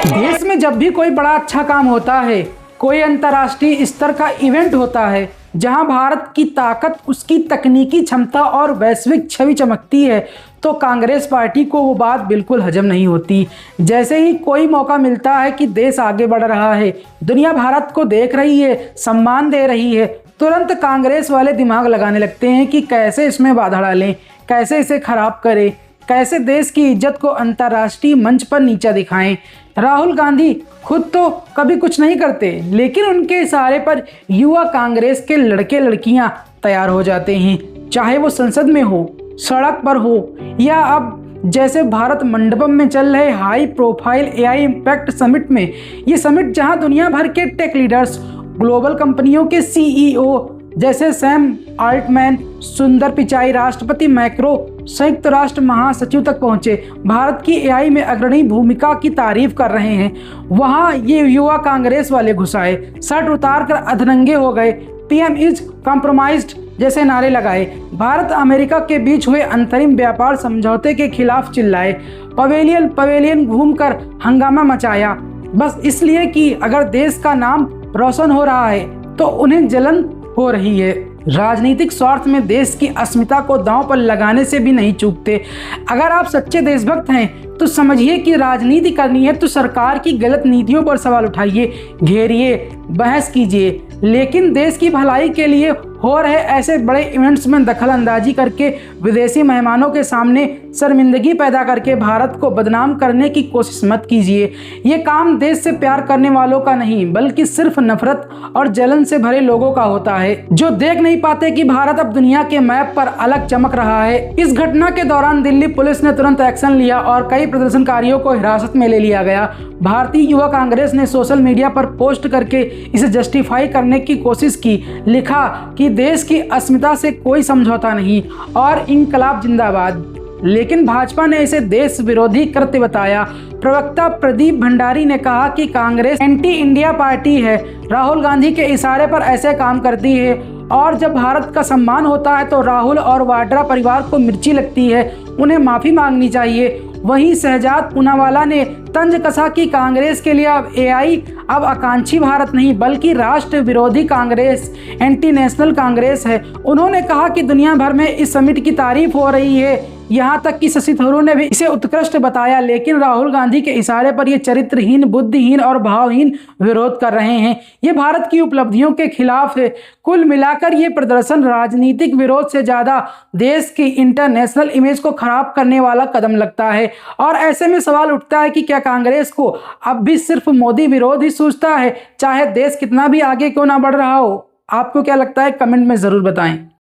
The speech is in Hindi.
देश में जब भी कोई बड़ा अच्छा काम होता है, कोई अंतर्राष्ट्रीय स्तर का इवेंट होता है जहां भारत की ताकत, उसकी तकनीकी क्षमता और वैश्विक छवि चमकती है, तो कांग्रेस पार्टी को वो बात बिल्कुल हजम नहीं होती। जैसे ही कोई मौका मिलता है कि देश आगे बढ़ रहा है, दुनिया भारत को देख रही है, सम्मान दे रही है, तुरंत कांग्रेस वाले दिमाग लगाने लगते हैं कि कैसे इसमें बाधा डालें, कैसे इसे खराब करें, कैसे देश की इज्जत को अंतर्राष्ट्रीय मंच पर नीचा दिखाएं। राहुल गांधी खुद तो कभी कुछ नहीं करते, लेकिन उनके इशारे पर युवा कांग्रेस के लड़के लड़कियां तैयार हो जाते हैं, चाहे वो संसद में हो, सड़क पर हो, या अब जैसे भारत मंडपम में चल रहे high profile AI impact summit में। ये समिट जहां दुनिया भर के टेक लीडर्स, ग्लोबल कंपनियों के सीईओ जैसे सैम आल्टमैन, सुंदर पिचाई, राष्ट्रपति मैक्रो, संयुक्त राष्ट्र महासचिव तक पहुंचे, भारत की एआई में अग्रणी भूमिका की तारीफ कर रहे हैं, वहां ये युवा कांग्रेस वाले घुसाए, शर्ट उतार कर अधनंगे हो गए, पीएम इज कॉम्प्रोमाइज्ड जैसे नारे लगाए, भारत अमेरिका के बीच हुए अंतरिम व्यापार समझौते के खिलाफ चिल्लाए, पवेलियन पवेलियन घूमकर हंगामा मचाया, बस इसलिए कि अगर देश का नाम रोशन हो रहा है तो उन्हें जलन हो रही है। राजनीतिक स्वार्थ में देश की अस्मिता को दांव पर लगाने से भी नहीं चूकते। अगर आप सच्चे देशभक्त हैं तो समझिए कि राजनीति करनी है तो सरकार की गलत नीतियों पर सवाल उठाइए, घेरिए, बहस कीजिए, लेकिन देश की भलाई के लिए हो रहे ऐसे बड़े इवेंट्स में दखल अंदाजी करके, विदेशी मेहमानों के सामने शर्मिंदगी पैदा करके भारत को बदनाम करने की कोशिश मत कीजिए। ये काम देश से प्यार करने वालों का नहीं, बल्कि सिर्फ नफरत और जलन से भरे लोगों का होता है, जो देख नहीं पाते कि भारत अब दुनिया के मैप पर अलग चमक रहा है। इस घटना के दौरान दिल्ली पुलिस ने तुरंत एक्शन लिया और कई प्रदर्शनकारियों को हिरासत में ले लिया गया। भारतीय युवा कांग्रेस ने सोशल मीडिया पर पोस्ट करके इसे जस्टिफाई करने की कोशिश की, लिखा कि देश की अस्मिता से कोई समझौता नहीं और इंकलाब जिंदाबाद। लेकिन भाजपा ने इसे देश विरोधी कृत्य बताया। प्रवक्ता प्रदीप भंडारी ने कहा कि कांग्रेस एंटी इंडिया पार्टी है, राहुल गांधी के इशारे पर ऐसे काम करती है, और जब भारत का सम्मान होता है तो राहुल और वाड्रा परिवार को मिर्ची लगती है, उन्हें माफी मांगनी चाहिए। वहीं शहजाद पूनावाला ने तंज कसा कि कांग्रेस के लिए अब एआई अब आकांक्षी भारत नहीं बल्कि राष्ट्र विरोधी कांग्रेस, एंटी नेशनल कांग्रेस है। उन्होंने कहा कि दुनिया भर में इस समिट की तारीफ हो रही है, यहाँ तक कि शशि थरूर ने भी इसे उत्कृष्ट बताया, लेकिन राहुल गांधी के इशारे पर ये चरित्रहीन, बुद्धिहीन और भावहीन विरोध कर रहे हैं। ये भारत की उपलब्धियों के खिलाफ है। कुल मिलाकर ये प्रदर्शन राजनीतिक विरोध से ज्यादा देश की इंटरनेशनल इमेज को खराब करने वाला कदम लगता है। और ऐसे में सवाल उठता है कि क्या कांग्रेस को अब भी सिर्फ मोदी विरोध ही सूझता है, चाहे देश कितना भी आगे क्यों ना बढ़ रहा हो? आपको क्या लगता है? कमेंट में जरूर बताएं।